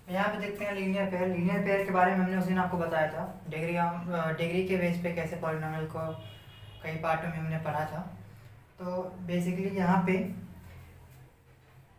यहाँ पे देखते हैं लीनियर पेयर। लीनियर पेयर के बारे में हमने उस दिन आपको बताया था। डिग्री के बेस पे कैसे पॉलिनोमियल को कई पार्टों में हमने पढ़ा था। तो बेसिकली यहाँ पे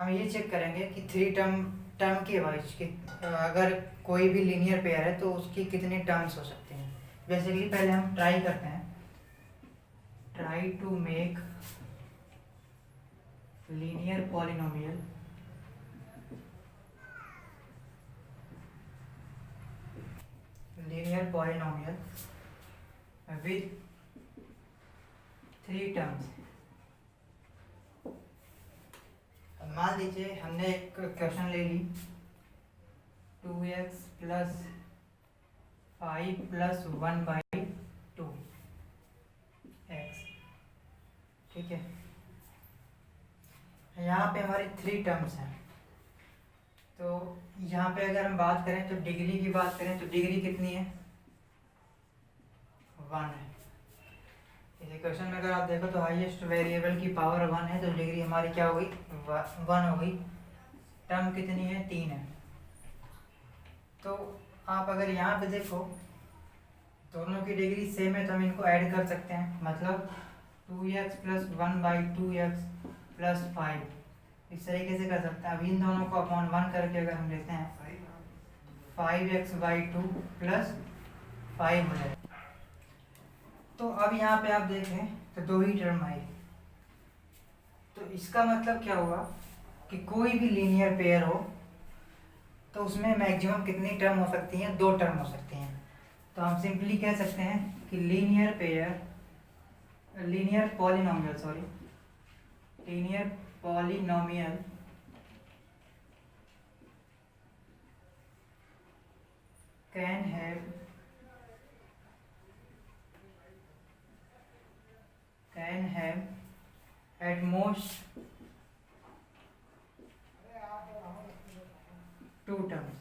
हम ये चेक करेंगे कि थ्री टर्म टर्म के वाइज कि अगर कोई भी लीनियर पेयर है तो उसकी कितनी टर्म्स हो सकती हैं। बेसिकली पहले हम ट्राई करते हैं, try to make linear polynomial with three terms. मान लीजिए हमने एक क्वेश्चन ले ली 2x प्लस 5 प्लस 1/2 x, ठीक है। यहाँ पे हमारी थ्री टर्म्स हैं। तो यहाँ पे अगर हम बात करें तो डिग्री की बात करें तो डिग्री कितनी है, 1 है। इस इक्वेशन में अगर आप देखो तो हाईएस्ट वेरिएबल की पावर 1 है, तो डिग्री हमारी क्या हो गई, 1 हो गई। टर्म कितनी है, 3 है। तो आप अगर यहाँ पे देखो दोनों की डिग्री सेम है तो हम इनको ऐड कर सकते हैं। मतलब 2x प्लस 1/2x प्लस 5 इस तरीके से कर सकते हैं। अब इन दोनों को अपॉन 1 करके अगर हम लेते हैं 5x/2 प्लस 5 हो जाएगा। तो अब यहाँ पे आप देखें तो दो ही टर्म आई। तो इसका मतलब क्या हुआ कि कोई भी लीनियर पेयर हो तो उसमें मैक्सिमम कितनी टर्म हो सकती हैं, 2 टर्म हो सकती हैं। तो हम सिंपली कह सकते हैं कि linear polynomial can have at most 2 terms.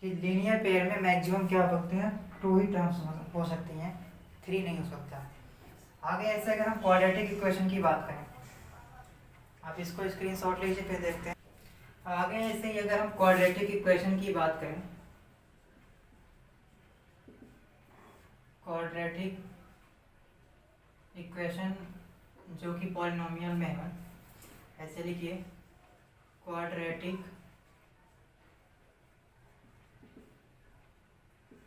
कि लीनियर पेयर में मैक्सिमम क्या हो सकते हैं, 2 ही टर्म्स हो सकती हैं, 3 नहीं हो सकता। आगे ऐसे अगर हम क्वाड्रेटिक इक्वेशन की बात करें, आप इसको स्क्रीनशॉट लीजिए फिर देखते हैं। आगे ऐसे ही अगर हम क्वाड्रेटिक इक्वेशन की बात करें, क्वाड्रेटिक इक्वेशन जो कि पॉलिनोमियल में है, ऐसे लिखिए क्वाड्रेटिक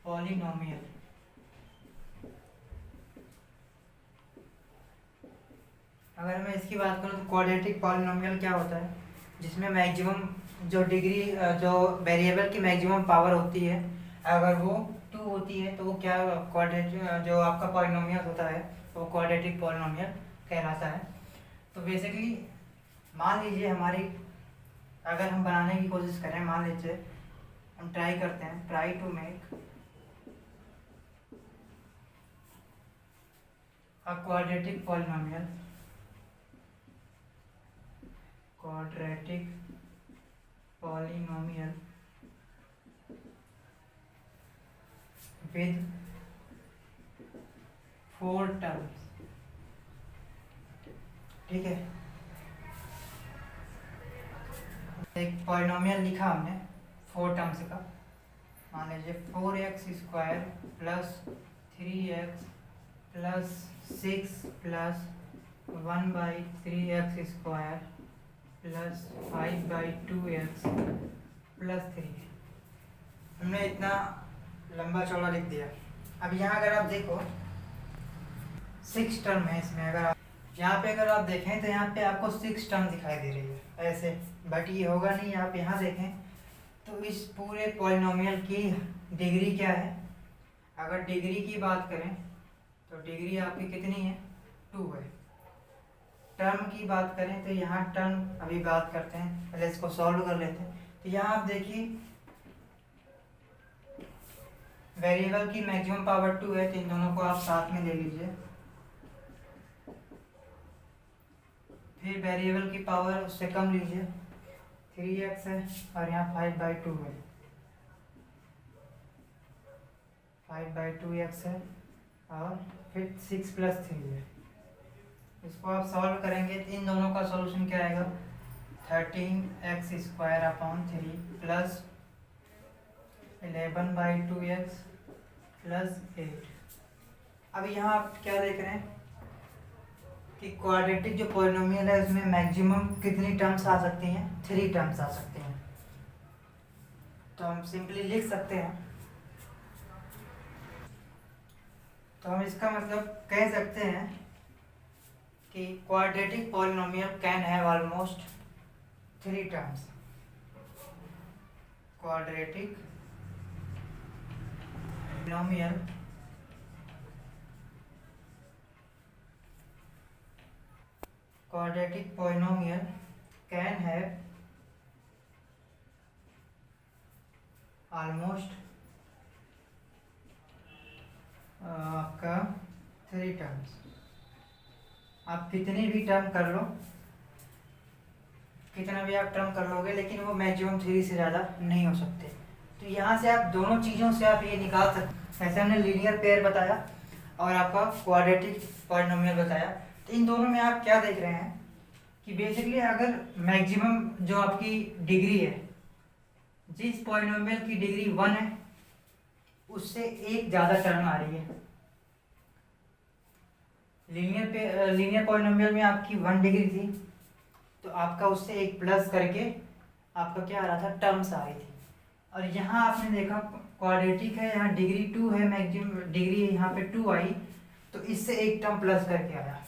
पॉलिनोमियल। अगर मैं इसकी बात करूँ तो क्वाड्रेटिक पॉलिनोमियल क्या होता है, जिसमें मैक्सिमम जो डिग्री जो वेरिएबल की मैक्सिमम पावर होती है अगर वो 2 होती है तो वो क्या क्वाड्रेटिक जो आपका पॉलिनोमियल होता है वो क्वाड्रेटिक पॉलिनोमियल कहलाता है। तो बेसिकली मान लीजिए हमारी अगर हम बनाने की कोशिश करें, मान लीजिए हम ट्राई करते हैं, try to make a quadratic polynomial with 4 terms, ठीक है। एक पॉलिनोमियल लिखा हमने 4 टर्म्स का, मान लीजिए 4x² plus 3x plus 6 plus 1/3x² plus 5/2x plus 3। हमने इतना लंबा चौड़ा लिख दिया। अब यहाँ अगर आप देखो 6 टर्म है इसमें, अगर आप यहाँ पे अगर आप देखें तो यहाँ पे आपको 6 टर्म दिखाई दे रही है ऐसे, बट ये होगा नहीं। आप यहाँ देखें तो इस पूरे पॉलिनोमियल की डिग्री क्या है, अगर डिग्री की बात करें तो डिग्री आपकी कितनी है, 2 है। टर्म की बात करें तो यहाँ टर्म अभी बात करते हैं, पहले इसको सॉल्व कर लेते हैं। तो यहाँ आप देखिए वेरिएबल की मैक्सिमम पावर 2 है, तो इन दोनों को आप साथ में ले लीजिए। फिर वेरिएबल की पावर उससे कम लीजिए, 3x है और यहाँ 5/2 है, 5/2x है और फिर 6 प्लस 3 है। इसको आप सॉल्व करेंगे तो इन दोनों का सॉल्यूशन क्या आएगा, 13x² upon 3 plus 11/2x plus 8। अब यहाँ आप क्या देख रहे हैं कि क्वाड्रेटिक जो पॉलिनोमियल है उसमें मैक्सिमम कितनी टर्म्स आ सकती हैं? 3 टर्म्स आ सकती हैं। तो हम सिंपली लिख सकते हैं, तो हम इसका मतलब कह सकते हैं कि quadratic polynomial can have almost 3 terms. Quadratic polynomial can have almost आपका 3 टर्म्स। आप कितनी भी टर्म कर लो, कितना भी आप टर्म कर लोगे, लेकिन वो मैक्सिमम 3 से ज़्यादा नहीं हो सकते। तो यहाँ से आप दोनों चीज़ों से आप ये निकाल सकते। ऐसे हमने लीनियर पेयर बताया और आपका क्वाड्रेटिक पॉलिनोमियल बताया। तो इन दोनों में आप क्या देख रहे हैं कि बेसिकली अगर मैक्सिमम जो आपकी डिग्री है, जिस पॉलिनोमियल की डिग्री 1 है उससे एक ज़्यादा टर्म आ रही है। लीनियर पॉलिनोमियल में आपकी 1 डिग्री थी, तो आपका उससे एक प्लस करके आपका क्या आ रहा था? टर्म्स आ रही थी। और यहाँ आपने देखा क्वाड्रेटिक है, यहाँ डिग्री 2 है, मैक्सिमम डिग्री यहाँ पे 2 आई, तो इससे एक टर्म प्लस करके आया।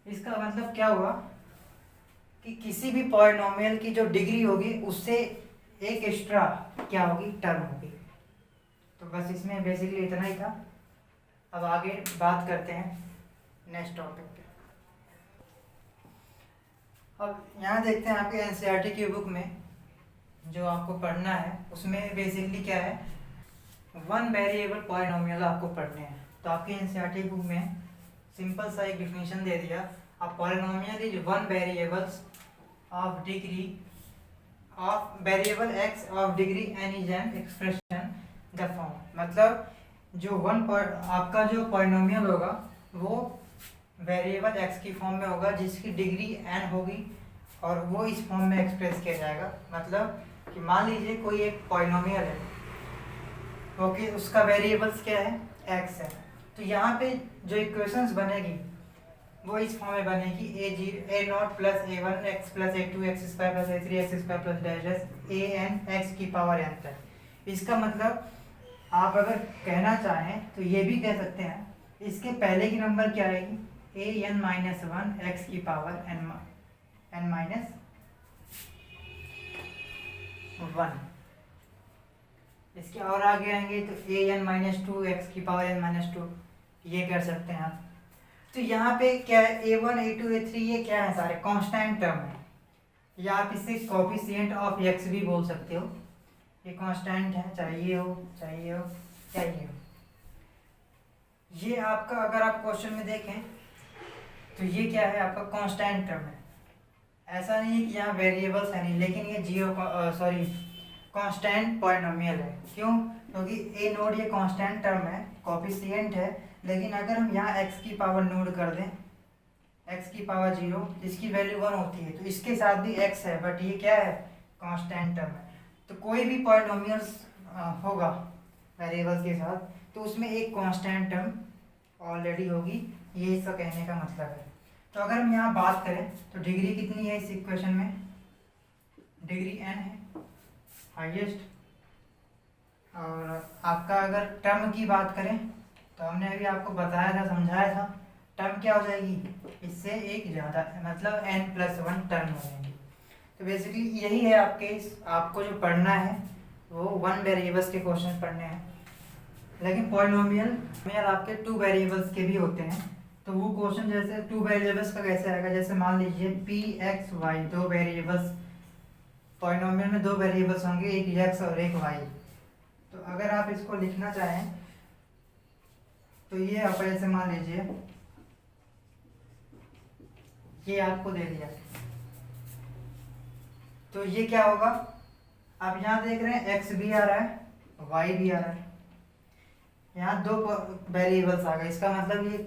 इसका मतलब क्या हुआ कि किसी भी पॉलिनोमियल की जो डिग्री होगी उससे एक एक्स्ट्रा क्या होगी? टर्म होगी। तो बस इसमें बेसिकली इतना ही था। अब आगे बात करते हैं नेक्स्ट टॉपिक पे। अब यहाँ देखते हैं आपके एनसीईआरटी की बुक में जो आपको पढ़ना है उसमें बेसिकली क्या है, 1 वेरिएबल पॉलिनोमियल आपको पढ़ने हैं। तो आपकी एनसीईआरटी बुक में सिंपल सा एक डिफिनीशन दे दिया, a polynomial is 1 variables of degree of variable x of degree n is an expression the form. मतलब जो आपका जो पॉलिनोमियल होगा वो वेरिएबल x की फॉर्म में होगा जिसकी डिग्री n होगी और वो इस फॉर्म में एक्सप्रेस किया जाएगा। मतलब कि मान लीजिए कोई एक पॉलिनोमियल है, ओके, उसका वेरिएबल्स क्या है? x है। तो यहाँ पे जो इक्वेशंस बनेगी वो इस फॉर्म में बनेगी a0 plus a1 x plus a2 x square plus a3 x square plus dash a n x की पावर n तक। इसका मतलब आप अगर कहना चाहें तो ये भी कह सकते हैं, इसके पहले की नंबर क्या आएगी? a n माइनस 1 x की पावर n माइनस 1। इसके और आगे आएंगे तो a n माइनस 2 x की पावर n माइनस 2, ये कर सकते हैं आप। तो यहाँ पे क्या है? a1 a2 a3 ये क्या है? सारे कांस्टेंट टर्म है, या आप इसे कोफिशिएंट ऑफ x भी बोल सकते हो। ये कांस्टेंट है, चाहिए हो चाहिए हो चाहिए हो। ये आपका अगर आप क्वेश्चन में देखें तो ये क्या है? आपका कांस्टेंट टर्म है। ऐसा नहीं है कि यहाँ वेरिएबल्स है नहीं, लेकिन ये कांस्टेंट पॉलिनोमियल है। क्यों? क्योंकि a नोड ये कांस्टेंट टर्म है, कोफिशिएंट है। लेकिन अगर हम यहाँ x की पावर नोड कर दें, x की पावर 0, इसकी वैल्यू 1 होती है, तो इसके साथ भी x है, बट ये क्या है? कांस्टेंट टर्म है। तो कोई भी पॉलिनोमियल्स होगा वेरिएबल्स के साथ, तो उसमें एक कांस्टेंट टर्म ऑलरेडी होगी। ये इसका कहने का मतलब है। तो अगर हम यहाँ बात करें तो डिग्री कितनी है इस इक्वेशन में? डिग्री n है हाईएस्ट। और आपका अगर टर्म की बात करें तो हमने अभी आपको बताया था, समझाया था, टर्म क्या हो जाएगी? इससे एक ज़्यादा, मतलब n+1 टर्म हो जाएंगी। तो बेसिकली यही है आपको जो पढ़ना है वो 1 वेरिएबल्स के क्वेश्चन पढ़ने हैं। लेकिन पॉलिनोमियल में आपके 2 वेरिएबल्स के भी होते हैं। तो वो क्वेश्चन जैसे 2 वेरिएबल्स का कैसे आएगा? जैसे मान लीजिए p x y 2 variables, polynomial में 2 वेरिएबल्स होंगे, एक x और एक y। तो अगर आप इसको लिखना चाहें तो ये आप ऐसे मान लीजिए, ये आपको दे दिया, तो ये क्या होगा? आप यहाँ देख रहे हैं x भी आ रहा है, y भी आ रहा है, यहाँ 2 वेरिएबल्स आ गए। इसका मतलब ये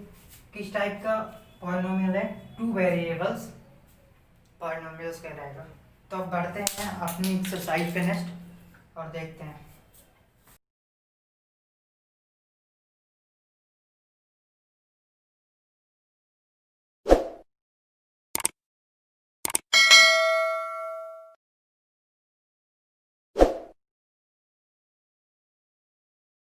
किस टाइप का पॉलिनोमियल है? 2 वेरिएबल्स पॉलिनोमियल्स कहलाएगा। तो अब बढ़ते हैं अपनी एक्सरसाइज पे नेक्स्ट और देखते हैं।